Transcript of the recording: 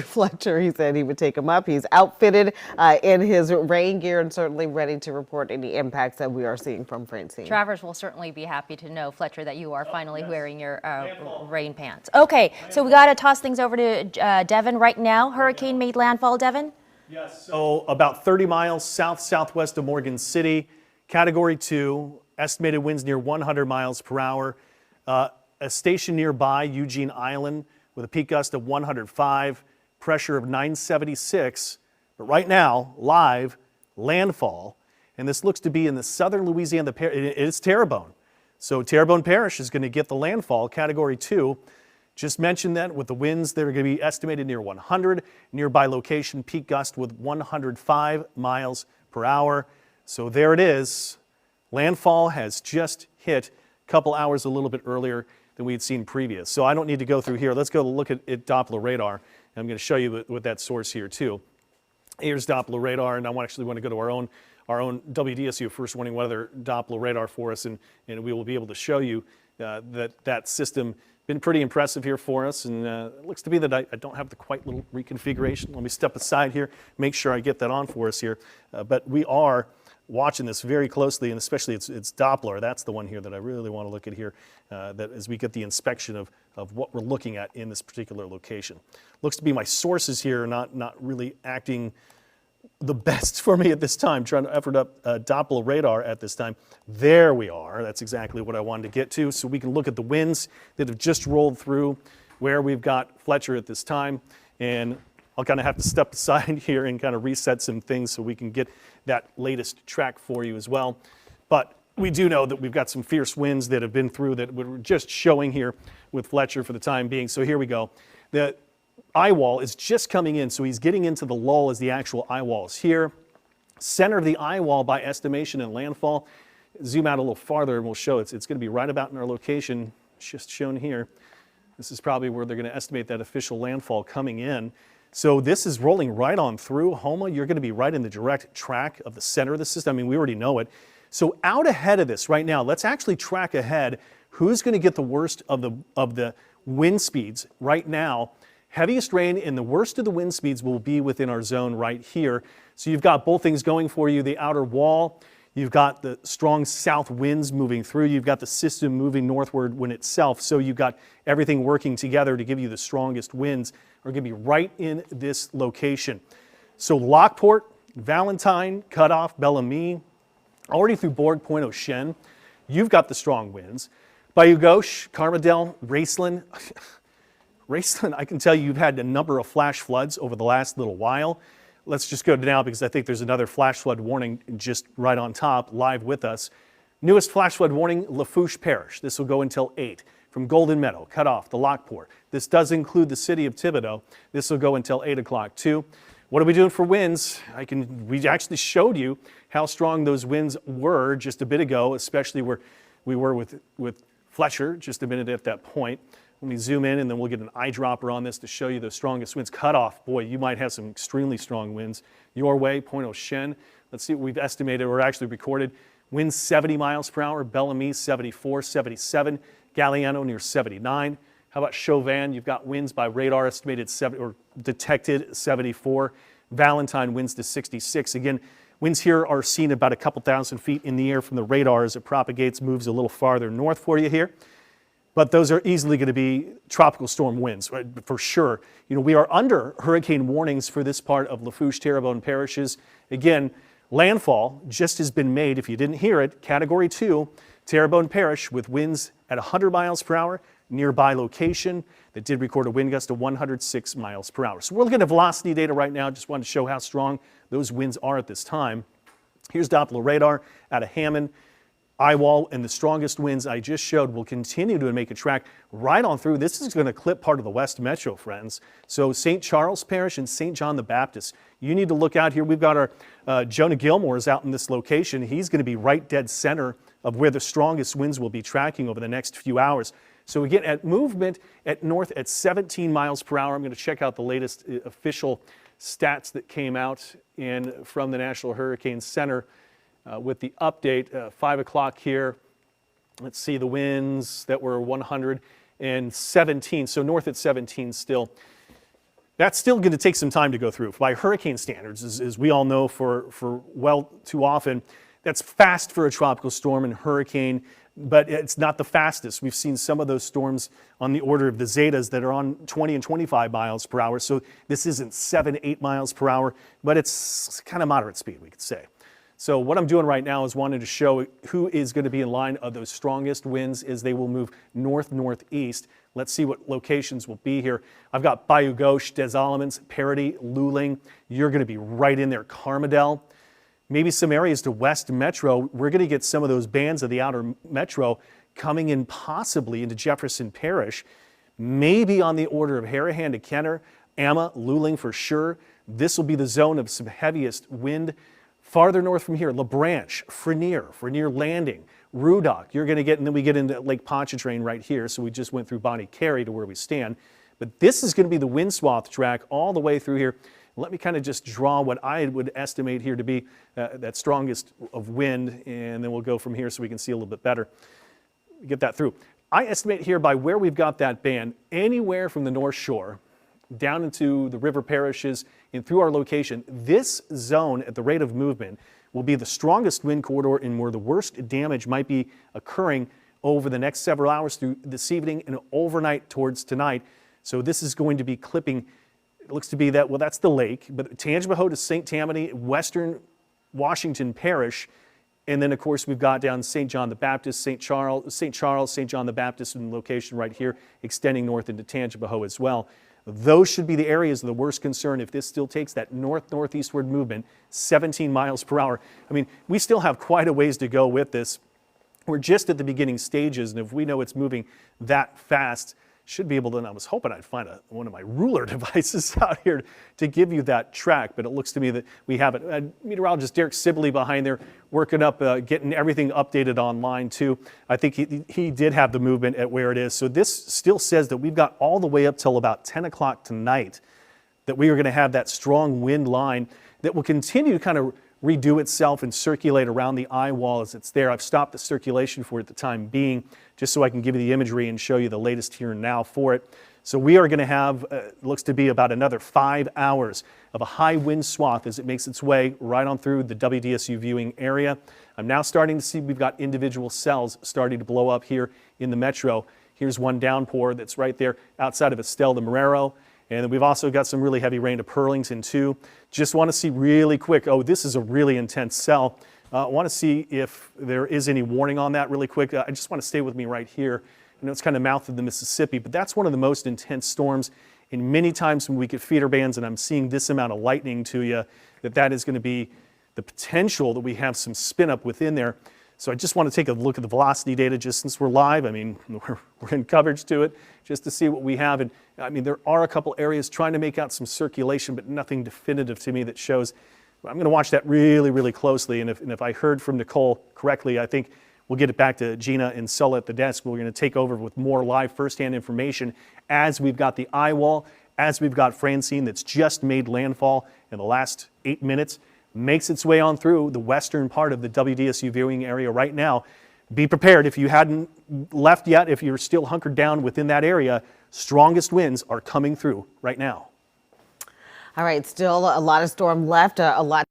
Fletcher, he said he would take him up. He's outfitted in his rain gear and certainly ready to report any impacts that we are seeing from Francine. Travers will certainly be happy to know, Fletcher, that you are finally wearing your rain pants. Okay, so we got to toss things over to Devin right now. Hurricane made landfall, Devin? Yes, so about 30 miles southwest of Morgan City, Category 2, estimated winds near 100 miles per hour. A station nearby, Eugene Island, with a peak gust of 105. Pressure of 976, but right now, live, landfall, and this looks to be in the southern Louisiana, it's Terrebonne. So Terrebonne Parish is going to get the landfall, Category 2. Just mentioned that with the winds that are going to be estimated near 100, nearby location, peak gust with 105 miles per hour. So there it is. Landfall has just hit a couple hours a little bit earlier than we had seen previous. So I don't need to go through here. Let's go look at Doppler radar. I'm going to show you with that source here too. Here's Doppler radar, and I actually want to go to our own WDSU First Warning Weather Doppler radar for us, and we will be able to show you that system been pretty impressive here for us, and it looks to be that I don't have the quite little reconfiguration. Let me step aside here, make sure I get that on for us here, but we are watching this very closely, and especially it's Doppler. That's the one here that I really want to look at here, that as we get the inspection of what we're looking at in this particular location. Looks to be my sources here not really acting the best for me at this time, trying to effort up Doppler radar at this time. There we are. That's exactly what I wanted to get to, so we can look at the winds that have just rolled through where we've got Fletcher at this time, and I'll kind of have to step aside here and kind of reset some things so we can get that latest track for you as well. But we do know that we've got some fierce winds that have been through that we're just showing here with Fletcher for the time being. So here we go. The eye wall is just coming in, so he's getting into the lull as the actual eye wall is here. Center of the eye wall by estimation and landfall. Zoom out a little farther and we'll show it's going to be right about in our location, just shown here. This is probably where they're going to estimate that official landfall coming in. So this is rolling right on through Houma. You're going to be right in the direct track of the center of the system. I mean, we already know it. So out ahead of this right now, let's actually track ahead who's going to get the worst of the wind speeds right now. Heaviest rain and the worst of the wind speeds will be within our zone right here. So you've got both things going for you. The outer wall, you've got the strong south winds moving through. You've got the system moving northward when itself. So you've got everything working together to give you the strongest winds are going to be right in this location. So Lockport, Valentine, Cutoff, Bellamy, already through Bourg, Point Ocean, you've got the strong winds. Bayou Gauche, Carmel, Raceland. Raceland, I can tell you you've had a number of flash floods over the last little while. Let's just go to now because I think there's another flash flood warning just right on top, live with us. Newest flash flood warning, Lafourche Parish. This will go until 8. From Golden Meadow, Cutoff, the Lockport. This does include the city of Thibodaux. This will go until 8 o'clock too. What are we doing for winds? We actually showed you how strong those winds were just a bit ago, especially where we were with Fletcher just a minute at that point. Let me zoom in and then we'll get an eyedropper on this to show you the strongest winds. Cutoff, boy, you might have some extremely strong winds. Your way, Point Ocean. Let's see what we've estimated or actually recorded. Winds 70 miles per hour, Bellamy 74, 77, Galliano near 79. How about Chauvin? You've got winds by radar estimated 70 or detected 74. Valentine winds to 66. Again, winds here are seen about a couple thousand feet in the air from the radar as it propagates, moves a little farther north for you here. But those are easily going to be tropical storm winds, right, for sure. You know, we are under hurricane warnings for this part of Lafourche, Terrebonne parishes. Again, landfall just has been made, if you didn't hear it, Category 2, Terrebonne Parish with winds at 100 miles per hour, nearby location that did record a wind gust of 106 miles per hour. So we're looking at velocity data right now. Just wanted to show how strong those winds are at this time. Here's Doppler radar out of Hammond. Eye wall and the strongest winds I just showed will continue to make a track right on through. This is going to clip part of the West Metro, friends. So St. Charles Parish and St. John the Baptist, you need to look out here. We've got our Jonah Gilmore is out in this location. He's going to be right dead center of where the strongest winds will be tracking over the next few hours. So again, at movement at north at 17 miles per hour, I'm going to check out the latest official stats that came out from the National Hurricane Center with the update, 5 o'clock here. Let's see the winds that were 117, so north at 17 still. That's still going to take some time to go through. By hurricane standards, as we all know for well too often, that's fast for a tropical storm and hurricane, but it's not the fastest. We've seen some of those storms on the order of the Zetas that are on 20 and 25 miles per hour. So this isn't 7, 8 miles per hour, but it's kind of moderate speed, we could say. So what I'm doing right now is wanting to show who is going to be in line of those strongest winds as they will move north-northeast. Let's see what locations will be here. I've got Bayou Gauche, Des Allemands, Paradis, Luling. You're going to be right in there. Carmel. Maybe some areas to West Metro. We're going to get some of those bands of the outer Metro coming in possibly into Jefferson Parish. Maybe on the order of Harahan to Kenner, Amma, Luling for sure. This will be the zone of some heaviest wind. Farther north from here, LaBranche, Frenier Landing, Rudock. You're going to get, and then we get into Lake Pontchartrain right here. So we just went through Bonnie Carey to where we stand. But this is going to be the wind swath track all the way through here. Let me kind of just draw what I would estimate here to be that strongest of wind, and then we'll go from here so we can see a little bit better. Get that through. I estimate here by where we've got that band, anywhere from the North Shore down into the river parishes and through our location, this zone at the rate of movement will be the strongest wind corridor and where the worst damage might be occurring over the next several hours through this evening and overnight towards tonight. So this is going to be clipping, it looks to be that, well, that's the lake, but Tangipahoa to St. Tammany, Western Washington Parish, and then of course we've got down St. John the Baptist, St. Charles, St. John the Baptist in the location right here, extending north into Tangipahoa as well. Those should be the areas of the worst concern if this still takes that north-northeastward movement, 17 miles per hour. I mean, we still have quite a ways to go with this. We're just at the beginning stages, and if we know it's moving that fast, should be able to, and I was hoping I'd find one of my ruler devices out here to give you that track, but it looks to me that we have it. Meteorologist Derek Sibley behind there working up, getting everything updated online too. I think he did have the movement at where it is. So this still says that we've got all the way up till about 10 o'clock tonight that we are going to have that strong wind line that will continue to kind of redo itself and circulate around the eye wall as it's there. I've stopped the circulation for it at the time being, just so I can give you the imagery and show you the latest here and now for it. So we are going to have, looks to be about another 5 hours of a high wind swath as it makes its way right on through the WDSU viewing area. I'm now starting to see we've got individual cells starting to blow up here in the metro. Here's one downpour that's right there outside of Estelle de Marrero. And then we've also got some really heavy rain to Pearlington too. Just want to see really quick, oh, this is a really intense cell. I want to see if there is any warning on that really quick. I just want to stay with me right here. I know it's kind of mouth of the Mississippi, but that's one of the most intense storms. And many times when we get feeder bands and I'm seeing this amount of lightning to you, that is going to be the potential that we have some spin up within there. So I just want to take a look at the velocity data just since we're live. I mean, we're in coverage to it just to see what we have. And I mean, there are a couple areas trying to make out some circulation, but nothing definitive to me that shows. I'm going to watch that really, really closely. And if I heard from Nicole correctly, I think we'll get it back to Gina and Sulla at the desk. We're going to take over with more live firsthand information as we've got the eye wall, as we've got Francine that's just made landfall in the last 8 minutes. Makes its way on through the western part of the WDSU viewing area right now. Be prepared if you hadn't left yet, if you're still hunkered down within that area, strongest winds are coming through right now. All right, still a lot of storm left, a lot.